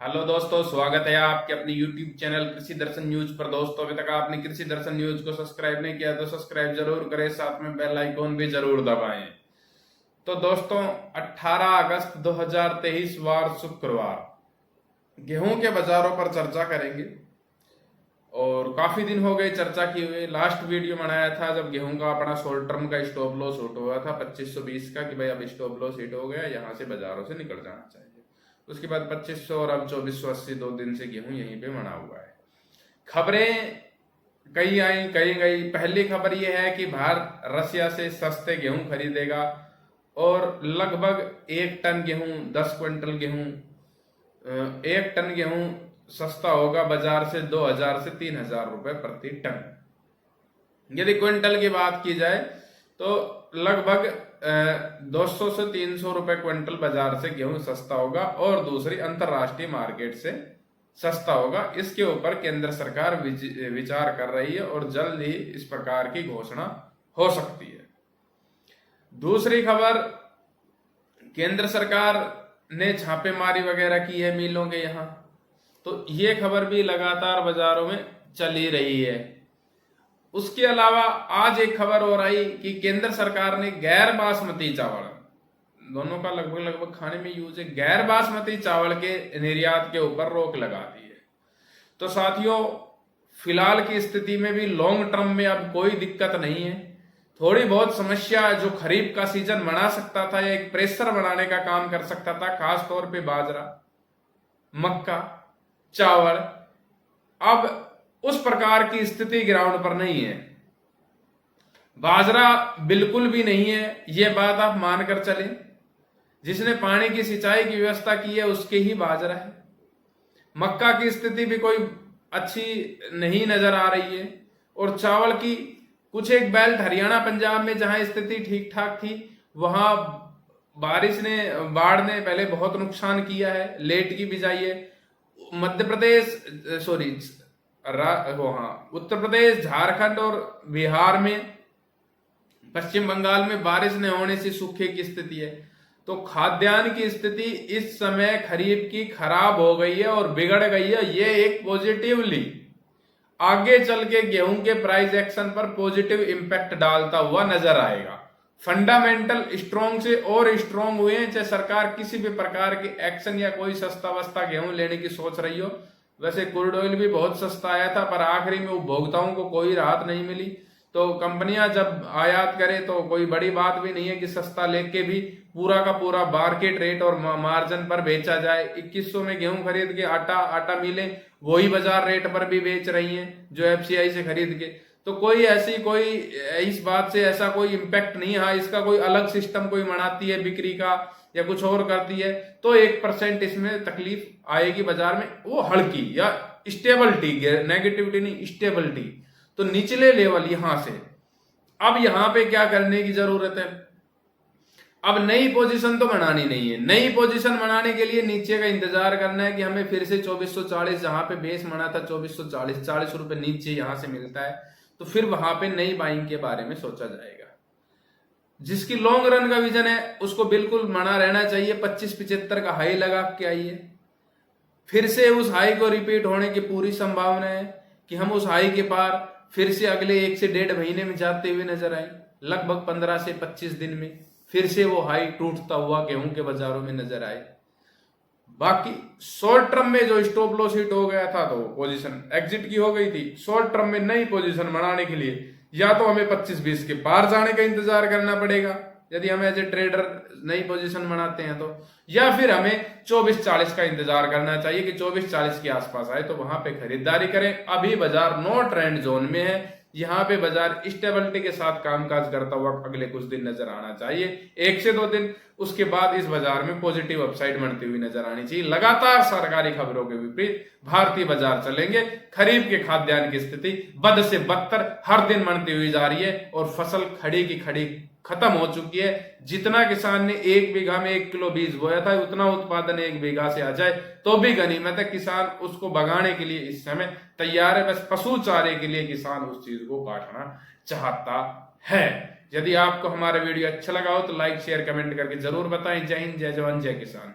Hello दोस्तों, स्वागत है आपके अपने YouTube चैनल कृषि दर्शन न्यूज पर। दोस्तों, अभी तक आपने कृषि दर्शन न्यूज को सब्सक्राइब नहीं किया तो सब्सक्राइब जरूर करें, साथ में बेल आइकॉन भी जरूर दबाएं। तो दोस्तों, 18 अगस्त 2023 वार शुक्रवार गेहूं के बाजारों पर चर्चा करेंगे। और काफी दिन हो गए चर्चा किए हुए। लास्ट वीडियो बनाया था जब गेहूं का अपना शॉर्ट टर्म का स्टॉप लॉस हिट हुआ था 2520 का, कि भाई अब स्टॉप लॉस हिट हो गया, यहाँ से बाजारों से निकल जाना चाहिए। उसके बाद 2500 और अब 2480 2 दिन से गेहूं यहीं पे बना हुआ है। खबरें कई आई कई गई। पहली खबर यह है कि भारत रसिया से सस्ते गेहूं खरीदेगा और लगभग 1 टन गेहूं 10 क्विंटल गेहूं 1 टन गेहूं सस्ता होगा बाजार से 2000 से 3000 रुपए प्रति टन। यदि क्विंटल की बात की जाए तो लगभग 200 से 300 रुपए क्विंटल बाजार से गेहूं सस्ता होगा और दूसरी अंतरराष्ट्रीय मार्केट से सस्ता होगा। इसके ऊपर केंद्र सरकार विचार कर रही है और जल्द ही इस प्रकार की घोषणा हो सकती है। दूसरी खबर, केंद्र सरकार ने छापेमारी वगैरह की है मिलों के यहाँ, तो ये खबर भी लगातार बाजारों में चली रही है। उसके अलावा आज एक खबर हो रही कि केंद्र सरकार ने गैर बासमती चावल, दोनों का लगभग खाने में यूज है, गैर बासमती चावल के निर्यात के ऊपर रोक लगा दी है। तो साथियों, फिलहाल की स्थिति में भी लॉन्ग टर्म में अब कोई दिक्कत नहीं है। थोड़ी बहुत समस्या जो खरीफ का सीजन बना सकता था या एक प्रेशर बनाने का काम कर सकता था, खास तौर पे बाजरा, मक्का, चावल, अब उस प्रकार की स्थिति ग्राउंड पर नहीं है। बाजरा बिल्कुल भी नहीं है, यह बात आप मानकर चलें। जिसने पानी की सिंचाई की व्यवस्था की है उसके ही बाजरा है। मक्का की स्थिति भी कोई अच्छी नहीं नजर आ रही है। और चावल की कुछ एक बेल्ट हरियाणा पंजाब में जहां स्थिति ठीक ठाक थी, वहां बारिश ने, बाढ़ ने पहले बहुत नुकसान किया है, लेट की बिजाई है। मध्य प्रदेश उत्तर प्रदेश, झारखंड और बिहार में, पश्चिम बंगाल में बारिश न होने से सूखे की स्थिति है। तो खाद्यान्न की स्थिति इस समय खरीफ की खराब हो गई है और बिगड़ गई है। ये एक पॉजिटिवली आगे चल के गेहूं के प्राइस एक्शन पर पॉजिटिव इंपैक्ट डालता हुआ नजर आएगा। फंडामेंटल स्ट्रॉन्ग से और स्ट्रॉन्ग हुए हैं, चाहे सरकार किसी भी प्रकार के एक्शन या कोई सस्ता वस्ता गेहूं लेने की सोच रही हो। वैसे क्रूड ऑयल भी बहुत सस्ता आया था, पर आखिरी में उपभोक्ताओं को कोई राहत नहीं मिली। तो कंपनियां जब आयात करें तो कोई बड़ी बात भी नहीं है कि सस्ता लेके भी पूरा का पूरा मार्केट रेट और मार्जिन पर बेचा जाए। 2100 में गेहूं खरीद के आटा मिलें, वही बाजार रेट पर भी बेच रही हैं जो एफसीआई से खरीद के। तो कोई इस बात से ऐसा कोई इंपैक्ट नहीं है। हाँ, इसका कोई अलग सिस्टम कोई बनाती है बिक्री का या कुछ और करती है तो 1% इसमें तकलीफ आएगी बाजार में, वो हल्की या स्टेबिलिटी, नेगेटिविटी नहीं, स्टेबिलिटी। तो निचले लेवल यहां से अब यहां पे क्या करने की जरूरत है? अब नई पोजीशन तो बनानी नहीं है। नई पोजीशन बनाने के लिए नीचे का इंतजार करना है कि हमें फिर से 2440, जहां पे बेस बना था 2440, 40 रुपए नीचे यहां से मिलता है, तो फिर वहां पे नई बाइंग के बारे में सोचा जाएगा। जिसकी लॉन्ग रन का विजन है उसको बिल्कुल मना रहना चाहिए। 2575 का हाई लगा के आइए, फिर से उस हाई को रिपीट होने की पूरी संभावना है कि हम उस हाई के पार फिर से अगले 1 से 1.5 महीने में जाते हुए नजर आए। लगभग 15 से 25 दिन में फिर से वो हाई टूटता हुआ गेहूं के बाजारों में नजर आए। बाकी शॉर्ट टर्म में जो स्टॉप लॉस हिट हो गया था तो पोजीशन एग्जिट की हो गई थी। शॉर्ट टर्म में नई पोजीशन बनाने के लिए या तो हमें 25-20 के पार जाने का इंतजार करना पड़ेगा यदि हम एज ए ट्रेडर नई पोजीशन बनाते हैं तो, या फिर हमें 2440 का इंतजार करना चाहिए कि 2440 के आसपास आए तो वहां पे खरीदारी करें। अभी बाजार नो ट्रेंड जोन में है, यहाँ पे बाजार स्टेबिलिटी के साथ कामकाज करता हुआ अगले कुछ दिन नजर आना चाहिए, 1 से 2 दिन। उसके बाद इस बाजार में पॉजिटिव अपसाइड बनती हुई नजर आनी चाहिए। लगातार सरकारी खबरों के विपरीत भारतीय बाजार चलेंगे। खरीफ के खाद्यान्न की स्थिति बद से बदतर हर दिन बनती हुई जा रही है और फसल खड़ी की खड़ी खत्म हो चुकी है। जितना किसान ने 1 बीघा में 1 किलो बीज बोया था, उतना उत्पादन 1 बीघा से आ जाए तो भी गनीमत है। किसान उसको बगाने के लिए इस समय तैयार है, बस पशु चारे के लिए किसान उस चीज को काटना चाहता है। यदि आपको हमारा वीडियो अच्छा लगा हो तो लाइक शेयर कमेंट करके जरूर बताएं। जय हिंद, जय जवान, जय किसान।